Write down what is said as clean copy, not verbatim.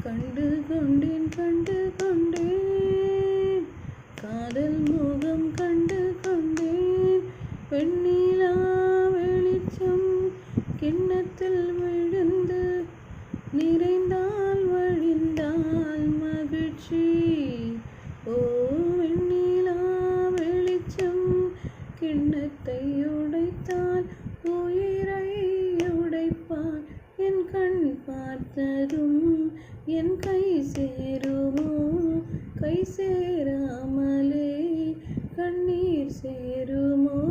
கண்டு கொண்டேன் காதல் முகம் கண்டு கொண்டேன். வெண்ணிலா வெளிச்சம் கிண்ணத்தில் விழுந்து நிறைந்தால் வழிந்தால் மகிழ்ச்சி. ஓ வெண்ணிலா வெளிச்சம் கிண்ணத்தை உடைத்தால் உயிரை உடைப்பான். என் கண் பார்த்ததும் என் கை சேருமோ? கை சேராமலே கண்ணீர் சேருமோ?